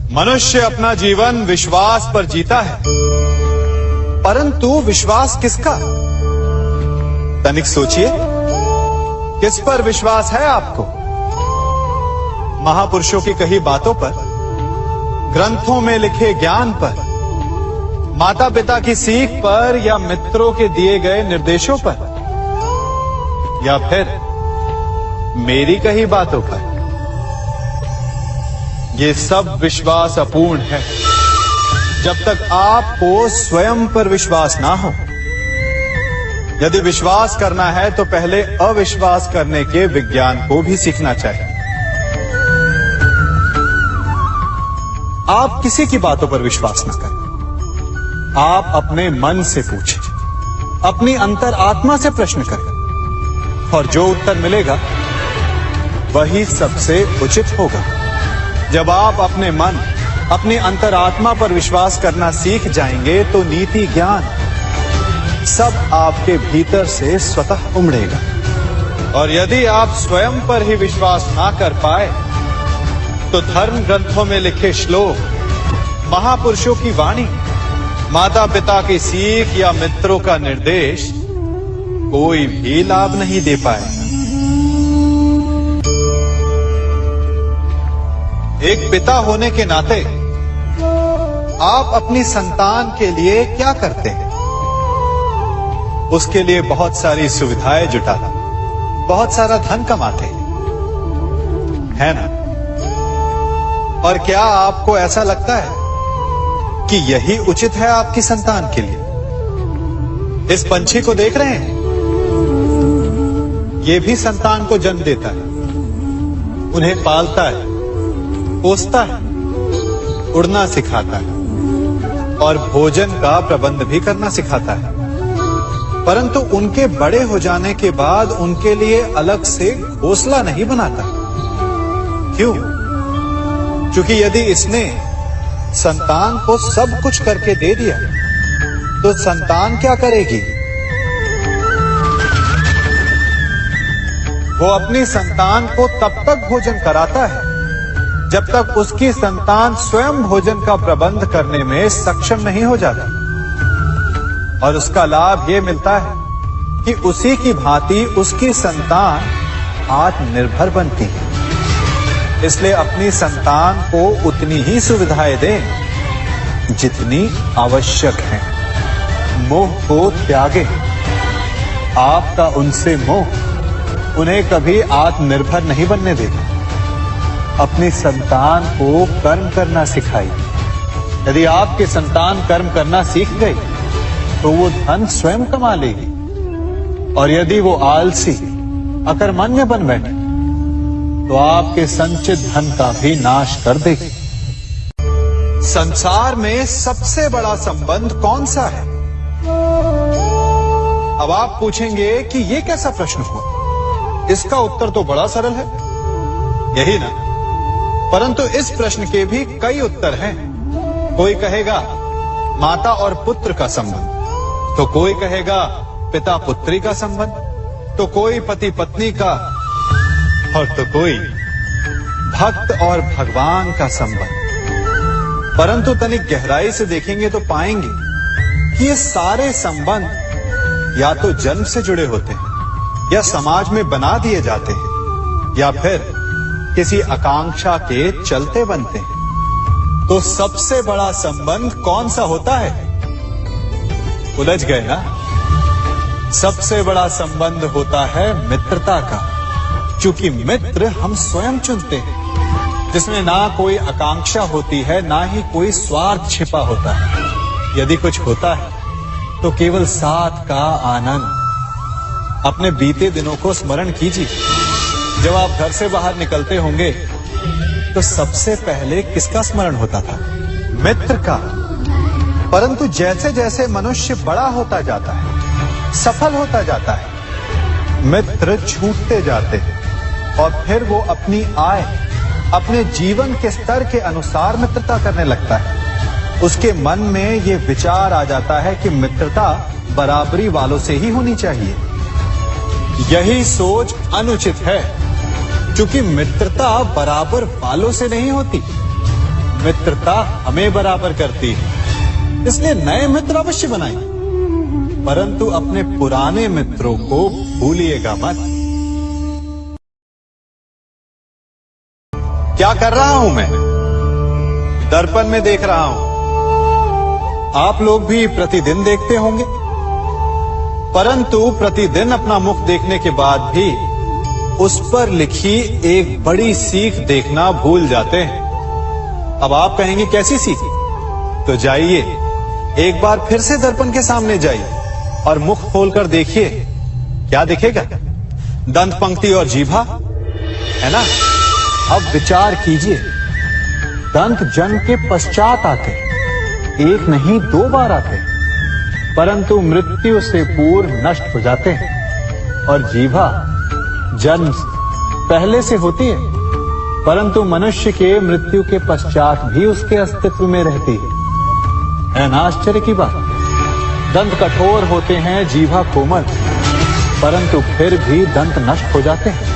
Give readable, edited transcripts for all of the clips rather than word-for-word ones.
मनुष्य अपना जीवन विश्वास पर जीता है, परंतु विश्वास किसका? तनिक सोचिए, किस पर विश्वास है आपको? महापुरुषों की कही बातों पर, ग्रंथों में लिखे ज्ञान पर, माता पिता की सीख पर, या मित्रों के दिए गए निर्देशों पर, या फिर मेरी कही बातों पर? ये सब विश्वास अपूर्ण है जब तक आपको स्वयं पर विश्वास ना हो। यदि विश्वास करना है तो पहले अविश्वास करने के विज्ञान को भी सीखना चाहिए। आप किसी की बातों पर विश्वास न करें। आप अपने मन से पूछें, अपनी अंतर आत्मा से प्रश्न करें, और जो उत्तर मिलेगा वही सबसे उचित होगा। जब आप अपने मन, अपनी अंतरात्मा पर विश्वास करना सीख जाएंगे तो नीति ज्ञान सब आपके भीतर से स्वतः उमड़ेगा। और यदि आप स्वयं पर ही विश्वास ना कर पाए तो धर्म ग्रंथों में लिखे श्लोक, महापुरुषों की वाणी, माता पिता की सीख या मित्रों का निर्देश कोई भी लाभ नहीं दे पाएगा। एक पिता होने के नाते आप अपनी संतान के लिए क्या करते हैं? उसके लिए बहुत सारी सुविधाएं जुटाते, बहुत सारा धन कमाते हैं, है ना? और क्या आपको ऐसा लगता है कि यही उचित है आपकी संतान के लिए? इस पंछी को देख रहे हैं? ये भी संतान को जन्म देता है, उन्हें पालता है, पोसता है, उड़ना सिखाता है और भोजन का प्रबंध भी करना सिखाता है। परंतु उनके बड़े हो जाने के बाद उनके लिए अलग से घोंसला नहीं बनाता। क्यों? क्योंकि यदि इसने संतान को सब कुछ करके दे दिया तो संतान क्या करेगी? वो अपनी संतान को तब तक भोजन कराता है जब तक उसकी संतान स्वयं भोजन का प्रबंध करने में सक्षम नहीं हो जाता। और उसका लाभ यह मिलता है कि उसी की भांति उसकी संतान आत्मनिर्भर बनती है। इसलिए अपनी संतान को उतनी ही सुविधाएं दें जितनी आवश्यक है। मोह को त्यागें। आपका उनसे मोह उन्हें कभी आत्मनिर्भर नहीं बनने देगा। अपनी संतान को कर्म करना सिखाइए। यदि आपकी संतान कर्म करना सीख गई तो वो धन स्वयं कमा लेगी। और यदि वो आलसी, अकर्मण्य बन बैठे तो आपके संचित धन का भी नाश कर देगी। संसार में सबसे बड़ा संबंध कौन सा है? अब आप पूछेंगे कि ये कैसा प्रश्न हुआ? इसका उत्तर तो बड़ा सरल है, यही ना? परंतु इस प्रश्न के भी कई उत्तर हैं। कोई कहेगा माता और पुत्र का संबंध, तो कोई कहेगा पिता पुत्री का संबंध, तो कोई पति पत्नी का, और तो कोई भक्त और भगवान का संबंध। परंतु तनिक गहराई से देखेंगे तो पाएंगे कि ये सारे संबंध या तो जन्म से जुड़े होते हैं, या समाज में बना दिए जाते हैं, या फिर किसी आकांक्षा के चलते बनते हैं। तो सबसे बड़ा संबंध कौन सा होता है? उलझ गए ना? सबसे बड़ा संबंध होता है मित्रता का, क्योंकि मित्र हम स्वयं चुनते हैं, जिसमें ना कोई आकांक्षा होती है, ना ही कोई स्वार्थ छिपा होता है। यदि कुछ होता है तो केवल साथ का आनंद। अपने बीते दिनों को स्मरण कीजिए। जब आप घर से बाहर निकलते होंगे तो सबसे पहले किसका स्मरण होता था? मित्र का। परंतु जैसे जैसे मनुष्य बड़ा होता जाता है, सफल होता जाता है, मित्र छूटते जाते हैं और फिर वो अपनी आय, अपने जीवन के स्तर के अनुसार मित्रता करने लगता है। उसके मन में ये विचार आ जाता है कि मित्रता बराबरी वालों से ही होनी चाहिए। यही सोच अनुचित है, क्योंकि मित्रता बराबर वालों से नहीं होती। मित्रता हमें बराबर करती है, इसलिए नए मित्र अवश्य बनाइए, परंतु अपने पुराने मित्रों को भूलिएगा मत। क्या कर रहा हूं मैं? दर्पण में देख रहा हूं। आप लोग भी प्रतिदिन देखते होंगे, परंतु प्रतिदिन अपना मुख देखने के बाद भी उस पर लिखी एक बड़ी सीख देखना भूल जाते हैं। अब आप कहेंगे कैसी सीख? तो जाइए एक बार फिर से दर्पण के सामने जाइए और मुख खोलकर देखिए, क्या दिखेगा? दंत पंक्ति और जीभा, है ना? अब विचार कीजिए, दंत जन्म के पश्चात आते, एक नहीं 2 बार आते, परंतु मृत्यु से पूर्व नष्ट हो जाते हैं। और जीभा जन्म पहले से होती है, परंतु मनुष्य के मृत्यु के पश्चात भी उसके अस्तित्व में रहती है ना आश्चर्य की बात? दंत कठोर होते हैं, जीभा कोमल, परंतु फिर भी दंत नष्ट हो जाते हैं,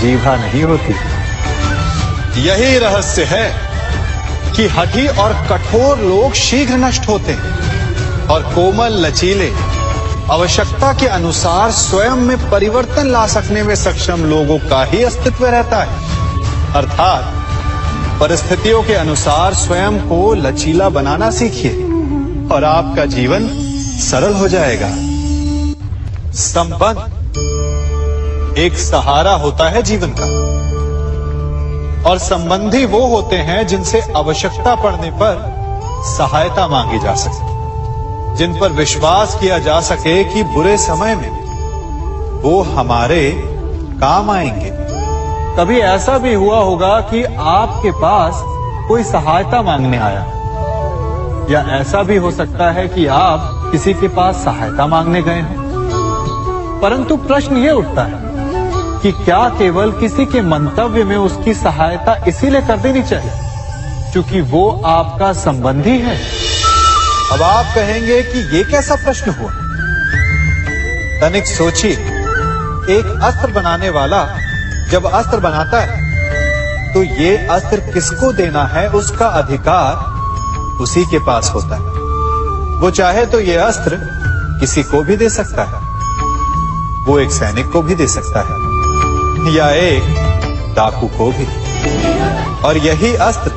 जीभा नहीं होती। यही रहस्य है कि हठी और कठोर लोग शीघ्र नष्ट होते हैं और कोमल लचीले आवश्यकता के अनुसार स्वयं में परिवर्तन ला सकने में सक्षम लोगों का ही अस्तित्व रहता है। अर्थात परिस्थितियों के अनुसार स्वयं को लचीला बनाना सीखिए और आपका जीवन सरल हो जाएगा। संबंध एक सहारा होता है जीवन का, और संबंधी वो होते हैं जिनसे आवश्यकता पड़ने पर सहायता मांगी जा सके, जिन पर विश्वास किया जा सके कि बुरे समय में वो हमारे काम आएंगे। कभी ऐसा भी हुआ होगा कि आपके पास कोई सहायता मांगने आया, या ऐसा भी हो सकता है कि आप किसी के पास सहायता मांगने गए हों, परंतु प्रश्न ये उठता है कि क्या केवल किसी के मंतव्य में उसकी सहायता इसीलिए कर देनी चाहिए क्योंकि वो आपका संबंधी है? अब आप कहेंगे कि ये कैसा प्रश्न हुआ? तनिक सोचिए, एक अस्त्र बनाने वाला जब अस्त्र बनाता है तो ये अस्त्र किसको देना है उसका अधिकार उसी के पास होता है। वो चाहे तो ये अस्त्र किसी को भी दे सकता है, वो एक सैनिक को भी दे सकता है या एक डाकू को भी, और यही अस्त्र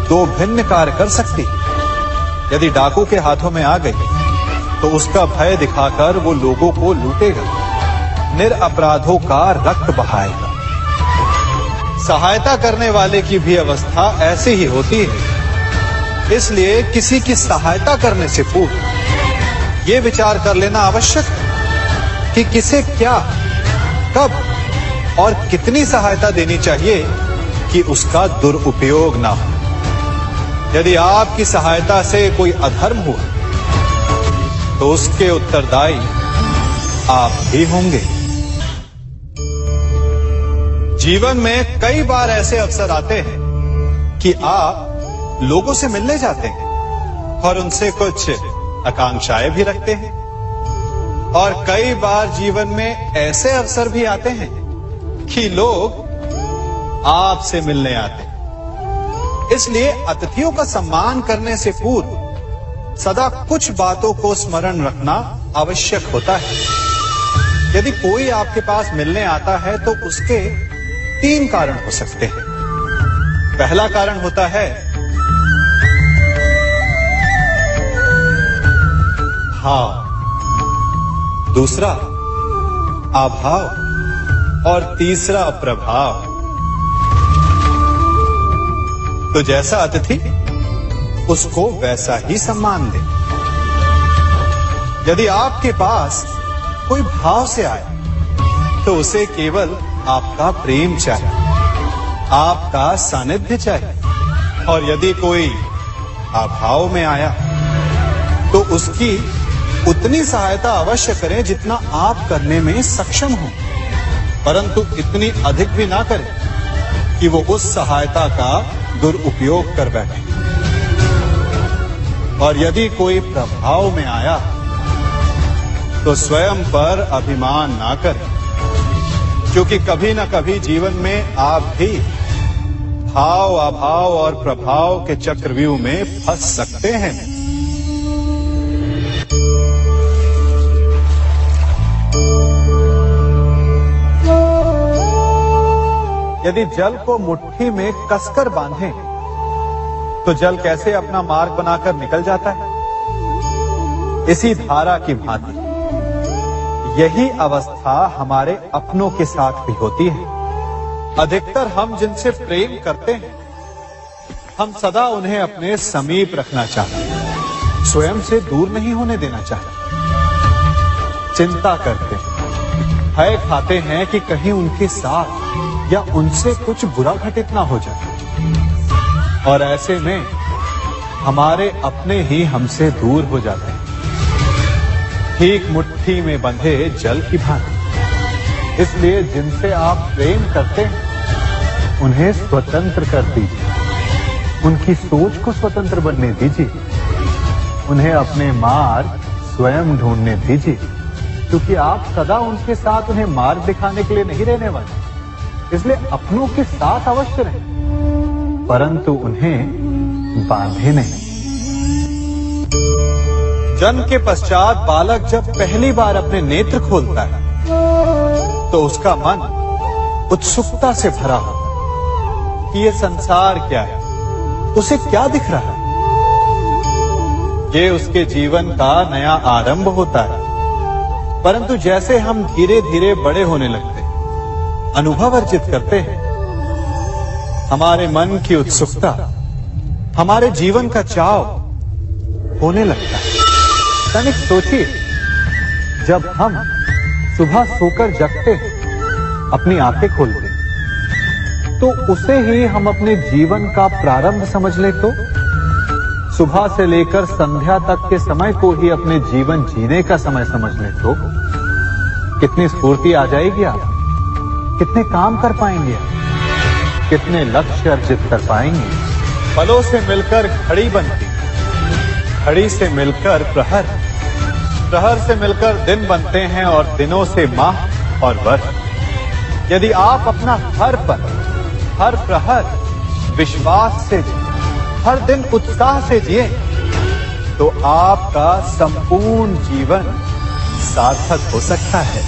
2 भिन्न कार्य कर सकती है। यदि डाकू के हाथों में आ गई तो उसका भय दिखाकर वो लोगों को लूटेगा, निरपराधों का रक्त बहाएगा। सहायता करने वाले की भी अवस्था ऐसी ही होती है, इसलिए किसी की सहायता करने से पूर्व ये विचार कर लेना आवश्यक है कि किसे क्या, कब और कितनी सहायता देनी चाहिए कि उसका दुरुपयोग ना हो। यदि आपकी सहायता से कोई अधर्म हुआ तो उसके उत्तरदायी आप ही होंगे। जीवन में कई बार ऐसे अवसर आते हैं कि आप लोगों से मिलने जाते हैं और उनसे कुछ आकांक्षाएं भी रखते हैं, और कई बार जीवन में ऐसे अवसर भी आते हैं कि लोग आपसे मिलने आते हैं। इसलिए अतिथियों का सम्मान करने से पूर्व सदा कुछ बातों को स्मरण रखना आवश्यक होता है। यदि कोई आपके पास मिलने आता है तो उसके 3 कारण हो सकते हैं। पहला कारण होता है भाव, दूसरा अभाव और तीसरा प्रभाव। तो जैसा अतिथि उसको वैसा ही सम्मान दे। यदि आपके पास कोई भाव से आए तो उसे केवल आपका प्रेम चाहिए, आपका सानिध्य चाहिए, और यदि कोई अभाव में आया तो उसकी उतनी सहायता अवश्य करें जितना आप करने में सक्षम हो, परंतु इतनी अधिक भी ना करें कि वो उस सहायता का दुरुपयोग कर बैठे। और यदि कोई प्रभाव में आया तो स्वयं पर अभिमान ना करें, क्योंकि कभी ना कभी जीवन में आप भी भाव, अभाव और प्रभाव के चक्रव्यूह में फंस सकते हैं। यदि जल को मुट्ठी में कसकर बांधें, तो जल कैसे अपना मार्ग बनाकर निकल जाता है? इसी धारा की भांति यही अवस्था हमारे अपनों के साथ भी होती है। अधिकतर हम जिनसे प्रेम करते हैं, हम सदा उन्हें अपने समीप रखना चाहते हैं, स्वयं से दूर नहीं होने देना चाहते। चिंता करते हैं, भय खाते हैं कि कहीं उनके साथ या उनसे कुछ बुरा घटित ना हो जाए, और ऐसे में हमारे अपने ही हमसे दूर हो जाते हैं, ठीक मुट्ठी में बंधे जल की भांति। इसलिए जिनसे आप प्रेम करते हैं, उन्हें स्वतंत्र कर दीजिए, उनकी सोच को स्वतंत्र बनने दीजिए, उन्हें अपने मार्ग स्वयं ढूंढने दीजिए, क्योंकि आप सदा उनके साथ उन्हें मार्ग दिखाने के लिए नहीं रहने वाले। इसलिए अपनों के साथ अवश्य रहें, परंतु उन्हें बांधे नहीं। जन्म के पश्चात बालक जब पहली बार अपने नेत्र खोलता है, तो उसका मन उत्सुकता से भरा होता है कि ये संसार क्या है, उसे क्या दिख रहा है। ये उसके जीवन का नया आरंभ होता है। परंतु जैसे हम धीरे धीरे बड़े होने लगते हैं, अनुभव अर्जित करते हैं, हमारे मन की उत्सुकता, हमारे जीवन का चाव होने लगता है। तनिक सोचिए, जब हम सुबह सोकर जगते हैं, अपनी आंखें खोलते हैं, तो उसे ही हम अपने जीवन का प्रारंभ समझ ले, तो सुबह से लेकर संध्या तक के समय को ही अपने जीवन जीने का समय समझ ले, तो कितनी स्फूर्ति आ जाएगी आप, कितने काम कर पाएंगे आप, कितने लक्ष्य अर्जित कर पाएंगे। फलों से मिलकर घड़ी बनती, घड़ी से मिलकर प्रहर, प्रहर से मिलकर दिन बनते हैं, और दिनों से माह और वर्ष। यदि आप अपना हर पल, हर प्रहर विश्वास से, हर दिन उत्साह से जिए, तो आपका संपूर्ण जीवन सार्थक हो सकता है।